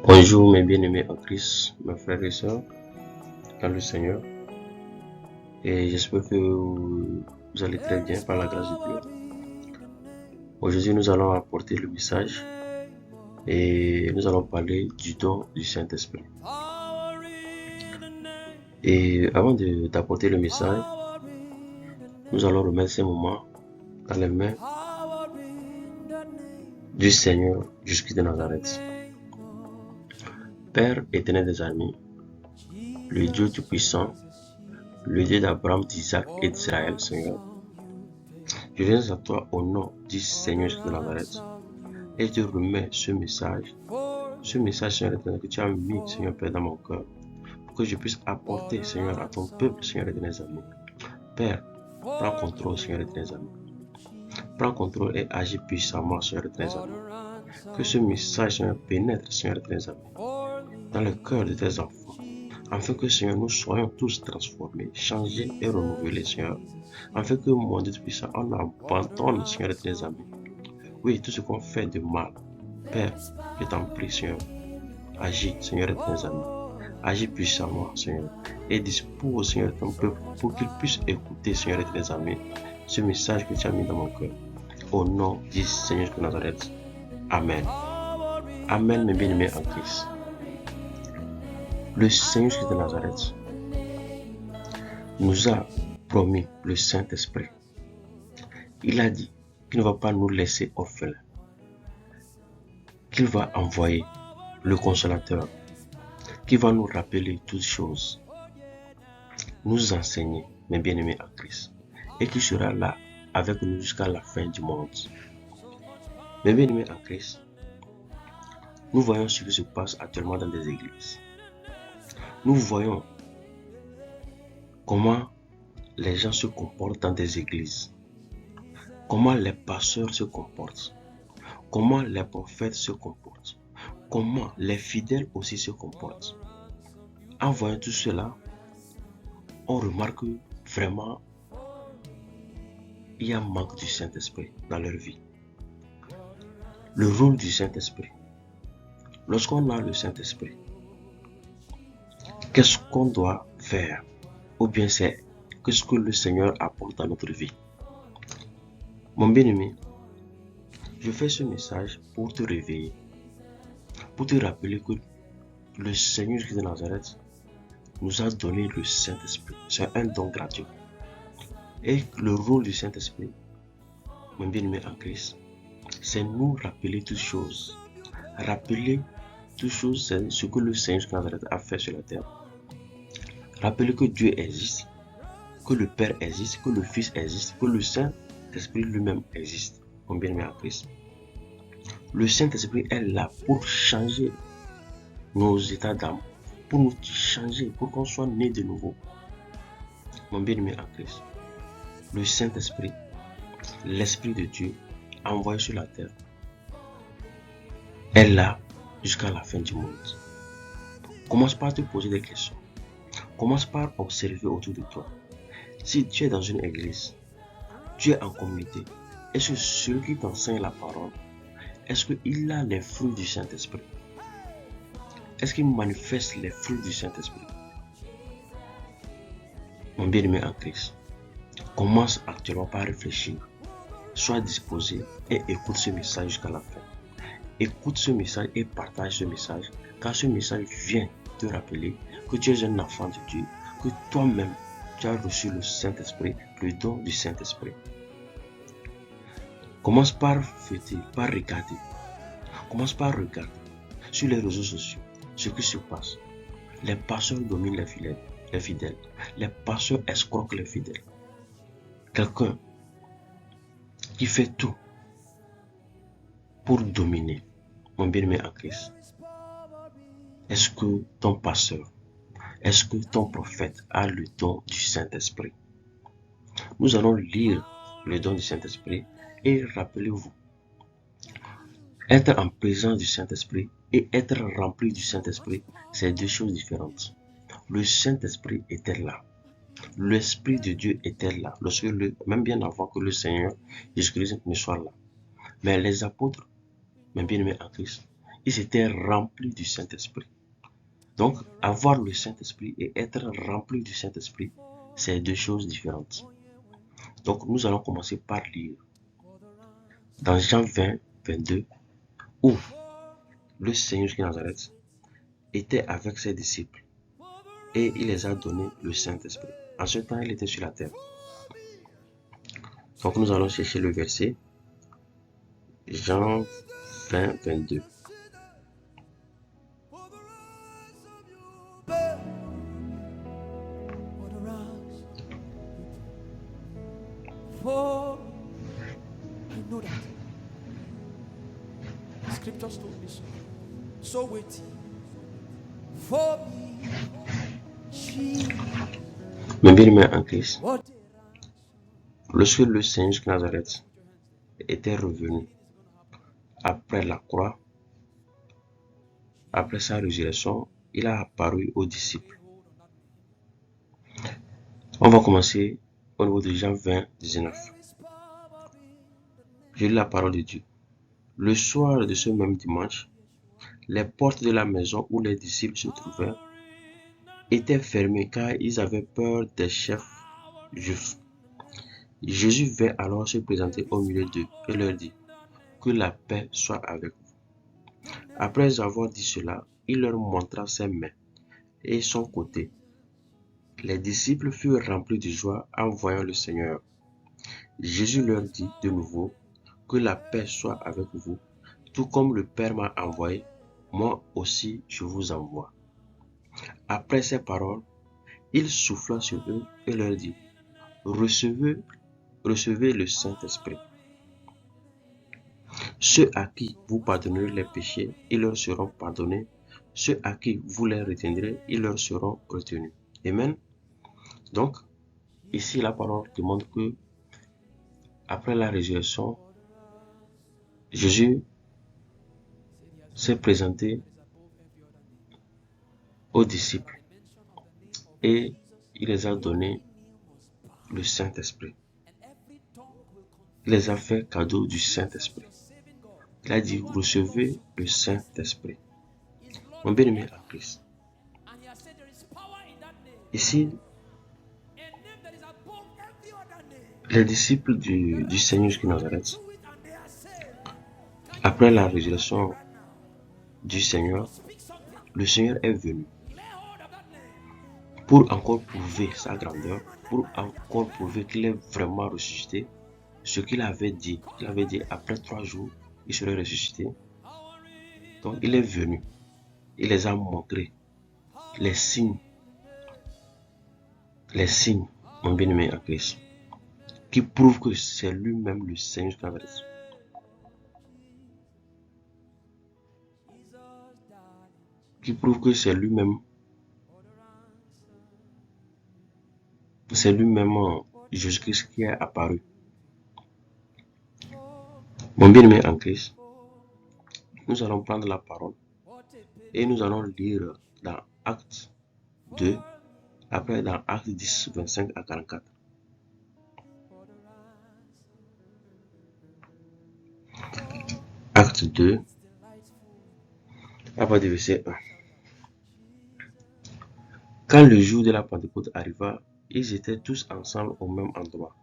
Bonjour mes bien-aimés en Christ, mes frères et sœurs, dans le Seigneur. Et j'espère que vous allez très bien par la grâce de Dieu. Aujourd'hui, nous allons apporter le message et nous allons parler du don du Saint-Esprit. Et avant d'apporter le message, nous allons remettre ces moments dans les mains du Seigneur Jésus de Nazareth. Père éternel des armées, le Dieu Tout-Puissant, le Dieu d'Abraham, d'Isaac et d'Israël, Seigneur. Je viens à toi au nom du Seigneur Jésus de Nazareth et je te remets ce message, Seigneur éternel, que tu as mis, Seigneur Père, dans mon cœur, pour que je puisse apporter, Seigneur, à ton peuple, Seigneur éternel, amis. Père, prends contrôle, Seigneur éternel, amis. Prends contrôle et agis puissamment, Seigneur éternel, amis. Que ce message, Seigneur, pénètre, Seigneur éternel, amis, dans le cœur de tes enfants, afin que, Seigneur, nous soyons tous transformés, changés et renouvelés, Seigneur, afin que, mon Dieu puissant, on abandonne, Seigneur éternel, amis. Oui, tout ce qu'on fait de mal, Père, je t'en prie, Seigneur, agis, Seigneur éternel, amis. Agis puissamment, Seigneur, et dispose, Seigneur, ton peuple pour qu'il puisse écouter, Seigneur éternel, amis, ce message que tu as mis dans mon cœur. Au nom du Seigneur de Nazareth. Amen. Amen, mes bien-aimés en Christ. Le Seigneur de Nazareth nous a promis le Saint-Esprit. Il a dit qu'il ne va pas nous laisser orphelins, qu'il va envoyer le Consolateur, qui va nous rappeler toutes choses, nous enseigner, mes bien-aimés en Christ, et qui sera là avec nous jusqu'à la fin du monde. Mes bien-aimés en Christ, nous voyons ce qui se passe actuellement dans des églises. Nous voyons comment les gens se comportent dans des églises, comment les pasteurs se comportent, comment les prophètes se comportent, comment les fidèles aussi se comportent. En voyant tout cela, on remarque vraiment il y a un manque du Saint-Esprit dans leur vie. Le rôle du Saint-Esprit. Lorsqu'on a le Saint-Esprit, qu'est-ce qu'on doit faire? Ou bien c'est qu'est-ce que le Seigneur apporte dans notre vie? Mon bien-aimé, je fais ce message pour te réveiller, pour te rappeler que le Seigneur Jésus de Nazareth nous a donné le Saint-Esprit. C'est un don gratuit. Et le rôle du Saint-Esprit, mon bien-aimé en Christ, c'est nous rappeler toutes choses. Rappeler toutes choses, c'est ce que le Seigneur Jésus de Nazareth a fait sur la terre. Rappeler que Dieu existe, que le Père existe, que le Fils existe, que le Saint-Esprit lui-même existe, mon bien-aimé en Christ. Le Saint-Esprit est là pour changer nos états d'âme, pour nous changer, pour qu'on soit né de nouveau. Mon bien-aimé en Christ, le Saint-Esprit, l'Esprit de Dieu envoyé sur la terre, est là jusqu'à la fin du monde. Commence par te poser des questions. Commence par observer autour de toi. Si tu es dans une église, tu es en communauté, est-ce que celui qui t'enseigne la parole, est-ce qu'il a les fruits du Saint-Esprit? Est-ce qu'il manifeste les fruits du Saint-Esprit? Mon bien-aimé en Christ, commence actuellement par réfléchir. Sois disposé et écoute ce message jusqu'à la fin. Écoute ce message et partage ce message, car ce message vient te rappeler que tu es un enfant de Dieu, que toi-même tu as reçu le Saint-Esprit, le don du Saint-Esprit. Commence par fêter, par regarder. Commence par regarder sur les réseaux sociaux ce qui se passe. Les pasteurs dominent les fidèles. Les pasteurs escroquent les fidèles. Quelqu'un qui fait tout pour dominer, mon bien-aimé en Christ. Est-ce que ton pasteur, est-ce que ton prophète a le don du Saint-Esprit? Nous allons lire le don du Saint-Esprit et rappelez-vous, être en présence du Saint-Esprit et être rempli du Saint-Esprit, c'est deux choses différentes. Le Saint-Esprit était là. L'Esprit de Dieu était là, même bien avant que le Seigneur Jésus-Christ ne soit là. Mais les apôtres, même bien aimés en Christ, ils étaient remplis du Saint-Esprit. Donc, avoir le Saint-Esprit et être rempli du Saint-Esprit, c'est deux choses différentes. Donc, nous allons commencer par lire dans Jean 20, 22, où le Seigneur de Nazareth était avec ses disciples et il les a donné le Saint-Esprit. En ce temps, il était sur la terre. Donc, nous allons chercher le verset Jean 20, 22. Mes bien-aimés en Christ, lorsque le Seigneur de Nazareth était revenu après la croix, après sa résurrection, il a apparu aux disciples. On va commencer au niveau de Jean 20, 19. Je lis la parole de Dieu. Le soir de ce même dimanche, les portes de la maison où les disciples se trouvaient étaient fermées car ils avaient peur des chefs juifs. Jésus vint alors se présenter au milieu d'eux et leur dit, que la paix soit avec vous. Après avoir dit cela, il leur montra ses mains et son côté. Les disciples furent remplis de joie en voyant le Seigneur. Jésus leur dit de nouveau, que la paix soit avec vous, tout comme le Père m'a envoyé, moi aussi je vous envoie. Après ces paroles, il souffla sur eux et leur dit, recevez le Saint-Esprit. Ceux à qui vous pardonnerez les péchés, ils leur seront pardonnés. Ceux à qui vous les retiendrez, ils leur seront retenus. Amen. Donc, ici la parole demande que, après la résurrection, Jésus s'est présenté aux disciples et il les a donné le Saint-Esprit. Il les a fait cadeau du Saint-Esprit. Il a dit, recevez le Saint-Esprit. Mon bien-aimé en Christ. Ici, les disciples du Seigneur de Nazareth, après la résurrection du Seigneur, le Seigneur est venu pour encore prouver sa grandeur, pour encore prouver qu'il est vraiment ressuscité. Ce qu'il avait dit après 3 jours, il serait ressuscité. Donc il est venu, il les a montré les signes, mon bien-aimé en Christ, qui prouvent que c'est lui-même le Seigneur de Nazareth. Qui prouve que c'est lui-même Jésus-Christ qui est apparu. Mon bien-aimé en Christ, nous allons prendre la parole et nous allons lire dans Actes 2, après dans Actes 10, 25 à 44. Acte 2, à partir du verset 1. Quand le jour de la Pentecôte arriva, ils étaient tous ensemble au même endroit.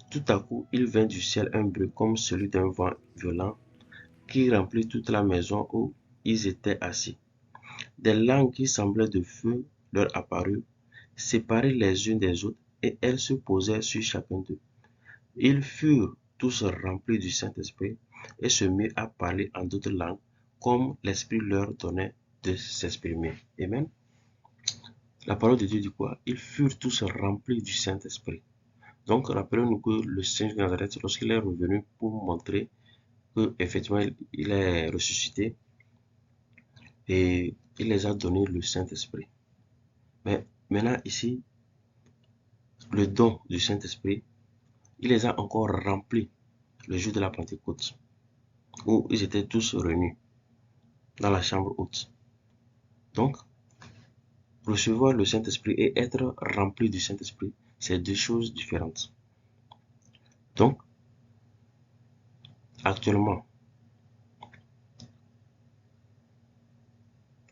Tout à coup, il vint du ciel un bruit comme celui d'un vent violent qui remplit toute la maison où ils étaient assis. Des langues qui semblaient de feu leur apparurent, séparées les unes des autres, et elles se posèrent sur chacun d'eux. Ils furent tous remplis du Saint-Esprit et se mirent à parler en d'autres langues, comme l'Esprit leur donnait de s'exprimer. Amen. La parole de Dieu dit quoi? Ils furent tous remplis du Saint-Esprit. Donc, rappelons-nous que le Seigneur de Nazareth, lorsqu'il est revenu pour montrer qu'effectivement il est ressuscité, et il les a donné le Saint-Esprit. Mais maintenant, ici, le don du Saint-Esprit, il les a encore remplis le jour de la Pentecôte, où ils étaient tous réunis dans la chambre haute. Donc, recevoir le Saint-Esprit et être rempli du Saint-Esprit, c'est deux choses différentes. Donc, actuellement,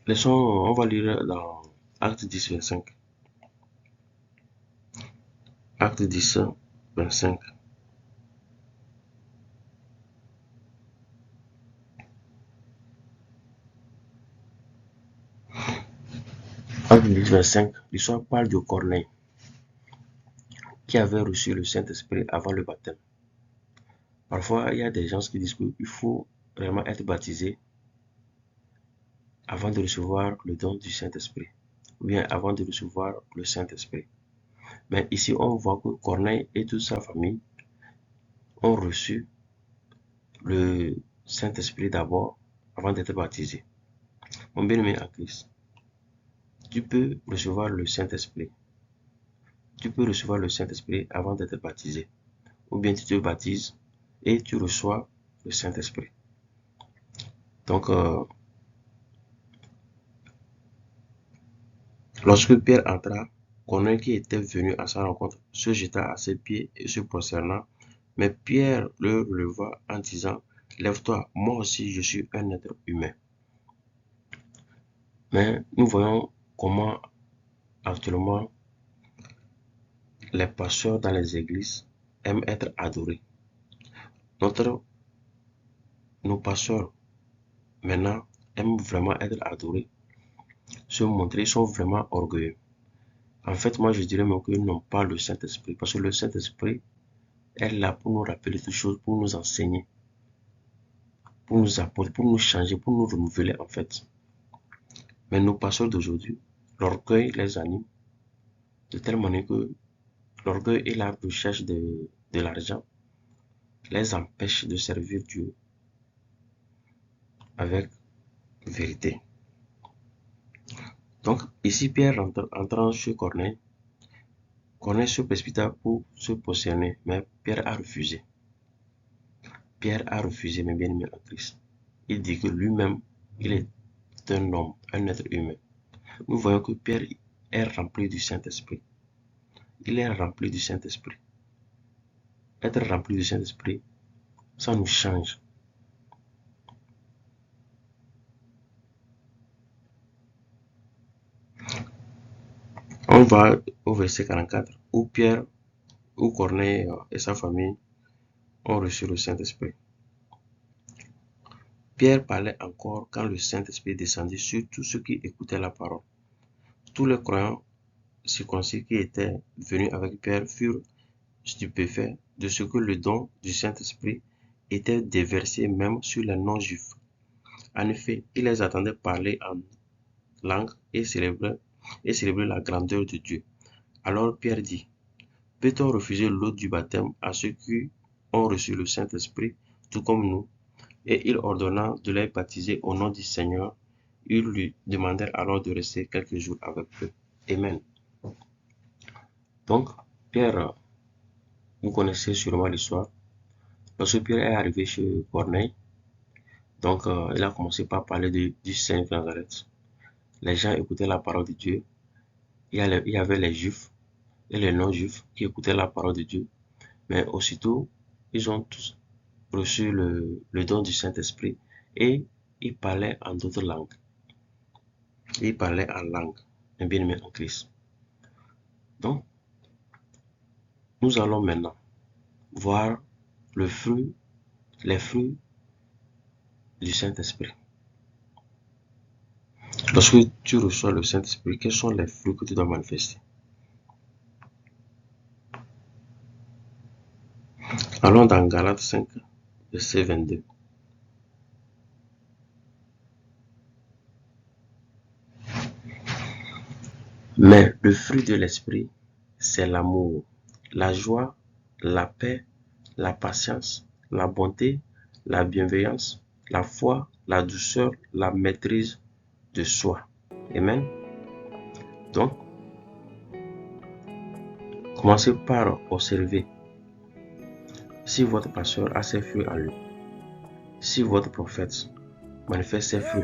On va lire dans Acte 10, 25. Acte 10, 25. Acte 10, 25. L'histoire parle de Corneille qui avait reçu le Saint-Esprit avant le baptême. Parfois, il y a des gens qui disent qu'il faut vraiment être baptisé avant de recevoir le don du Saint-Esprit, ou bien avant de recevoir le Saint-Esprit. Mais ici, on voit que Corneille et toute sa famille ont reçu le Saint-Esprit d'abord avant d'être baptisés. Mon bien-aimé en Christ, tu peux recevoir le Saint-Esprit. Tu peux recevoir le Saint-Esprit avant d'être baptisé. Ou bien tu te baptises et tu reçois le Saint-Esprit. Donc, lorsque Pierre entra, Corneille qui était venu à sa rencontre se jeta à ses pieds et se prosterna. Mais Pierre le releva en disant, lève-toi, moi aussi je suis un être humain. Mais nous voyons comment actuellement les pasteurs dans les églises aiment être adorés. Nos pasteurs maintenant aiment vraiment être adorés, se montrer, ils sont vraiment orgueilleux. En fait, moi je dirais même qu'ils n'ont pas le Saint-Esprit, parce que le Saint-Esprit est là pour nous rappeler toutes choses, pour nous enseigner, pour nous apporter, pour nous changer, pour nous renouveler en fait. Mais nos pasteurs d'aujourd'hui, l'orgueil les anime de telle manière que l'orgueil et la recherche de l'argent les empêchent de servir Dieu avec vérité. Donc ici Pierre entrant chez Corneille, Corneille se précipita pour se positionner, mais Pierre a refusé. Pierre a refusé, mes bien-aimés en Christ. Il dit que lui-même, il est un homme, un être humain. Nous voyons que Pierre est rempli du Saint-Esprit. Il est rempli du Saint-Esprit. Être rempli du Saint-Esprit, ça nous change. On va au verset 44, où Corneille et sa famille ont reçu le Saint-Esprit. Pierre parlait encore quand le Saint-Esprit descendit sur tous ceux qui écoutaient la parole. Tous les croyants circoncis qui étaient venus avec Pierre furent stupéfaits de ce que le don du Saint-Esprit était déversé même sur les non-juifs. En effet, ils les attendaient parler en langue et célébrer la grandeur de Dieu. Alors Pierre dit, peut-on refuser l'eau du baptême à ceux qui ont reçu le Saint-Esprit, tout comme nous? Et il ordonna de les baptiser au nom du Seigneur. Ils lui demandèrent alors de rester quelques jours avec eux. Amen. Donc, Pierre, vous connaissez sûrement l'histoire. Lorsque Pierre est arrivé chez Corneille, donc il a commencé par parler du Seigneur de Nazareth. Les gens écoutaient la parole de Dieu. Il y avait les juifs et les non-juifs qui écoutaient la parole de Dieu. Mais aussitôt, ils ont tous reçu le don du Saint-Esprit et ils parlaient en d'autres langues. Ils parlaient en langue, un bien-aimé en Christ. Donc, nous allons maintenant voir les fruits du Saint-Esprit. Lorsque tu reçois le Saint-Esprit, quels sont les fruits que tu dois manifester? Allons dans Galates 5, verset 22. Mais le fruit de l'Esprit, c'est l'amour, la joie, la paix, la patience, la bonté, la bienveillance, la foi, la douceur, la maîtrise de soi. Amen. Donc, commencez par observer si votre pasteur a ses fruits en lui. Si votre prophète manifeste ses fruits,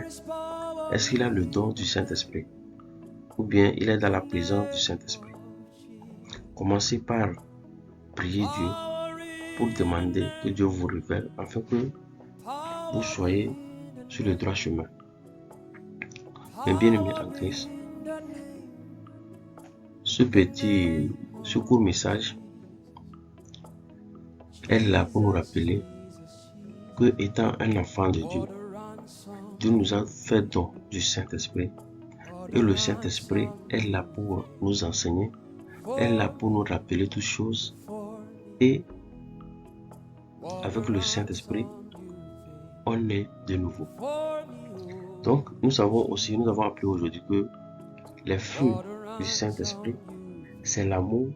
est-ce qu'il a le don du Saint-Esprit? Ou bien il est dans la présence du Saint-Esprit? Commencez par prier Dieu pour demander que Dieu vous révèle afin que vous soyez sur le droit chemin. Mes bien-aimés en Christ, ce court message est là pour nous rappeler que, étant un enfant de Dieu, Dieu nous a fait don du Saint-Esprit. Et le Saint-Esprit est là pour nous enseigner, est là pour nous rappeler toutes choses. Et avec le Saint-Esprit, on est de nouveau. Donc, nous avons appris aujourd'hui que les fruits du Saint-Esprit, c'est l'amour,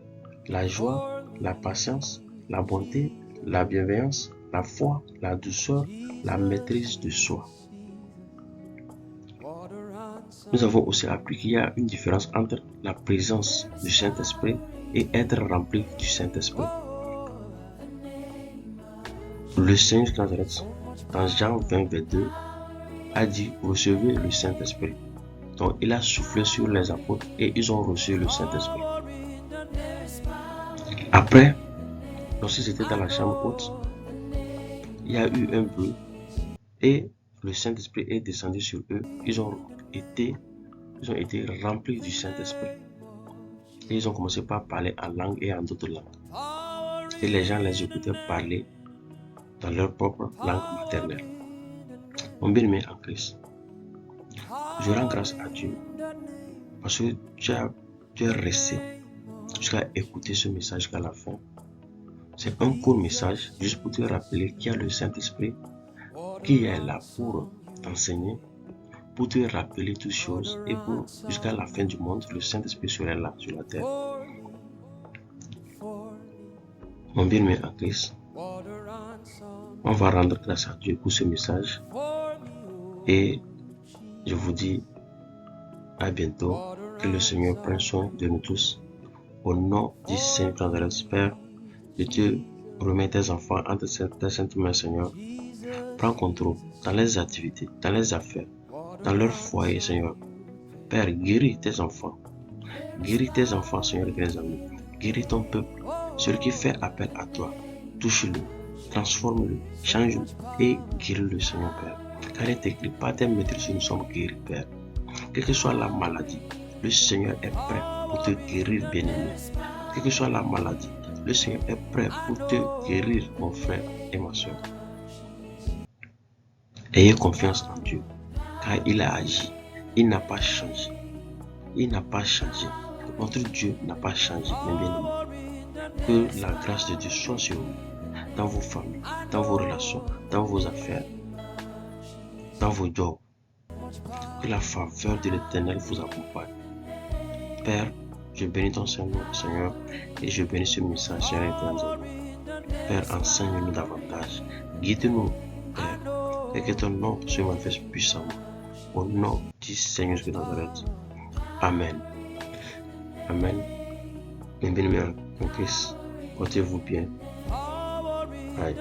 la joie, la patience, la bonté, la bienveillance, la foi, la douceur, la maîtrise de soi. Nous avons aussi appris qu'il y a une différence entre la présence du Saint-Esprit et être rempli du Saint-Esprit. Le Seigneur de Nazareth, dans Jean 20, verset 2, a dit « Recevez le Saint-Esprit ». Donc, il a soufflé sur les apôtres et ils ont reçu le Saint-Esprit. Après, lorsqu'ils étaient dans la chambre haute, il y a eu un bruit et le Saint-Esprit est descendu sur eux. Ils ont été remplis du Saint-Esprit. Et ils ont commencé par parler en langue et en d'autres langues. Et les gens les écoutaient parler dans leur propre langue maternelle. Mon bien-aimé en Christ, je rends grâce à Dieu parce que tu es resté jusqu'à écouter ce message jusqu'à la fin. C'est un court message juste pour te rappeler qu'il y a le Saint-Esprit qui est là pour t'enseigner, pour te rappeler toutes choses et pour jusqu'à la fin du monde, le Saint-Esprit serait là sur la terre. Mon bien-aimé en Christ, on va rendre grâce à Dieu pour ce message et je vous dis à bientôt. Que le Seigneur prenne soin de nous tous. Au nom du Seigneur de l'Esprit, je te remets tes enfants entre tes saintes mains, Seigneur. Prends contrôle dans les activités, dans les affaires, dans leur foyer, Seigneur. Père, guéris tes enfants. Guéris tes enfants, Seigneur, et les amis. Guéris ton peuple, celui qui fait appel à toi. Touche-le, transforme-le, change-le et guéris-le, Seigneur, Père. Car il est écrit, par tes maîtrises, nous sommes guéris, Père. Quelle que soit la maladie, le Seigneur est prêt pour te guérir, bien-aimé. Quelle que soit la maladie, le Seigneur est prêt pour te guérir, mon frère et ma soeur. Ayez confiance en Dieu, car il a agi. Il n'a pas changé. Il n'a pas changé. Notre Dieu n'a pas changé, mes bien-aimés. Que la grâce de Dieu soit sur vous, dans vos familles, dans vos relations, dans vos affaires, dans vos jobs. Que la faveur de l'Éternel vous accompagne. Père, je bénis ton Seigneur, et je bénis ce message, Seigneur éternel. Père, enseigne-nous davantage. Guide-nous, Père, et que ton nom se manifeste puissamment. Au nom du Seigneur de Nazareth. Amen. Amen. Bien-aimés en Christ, portez-vous bien. Bye.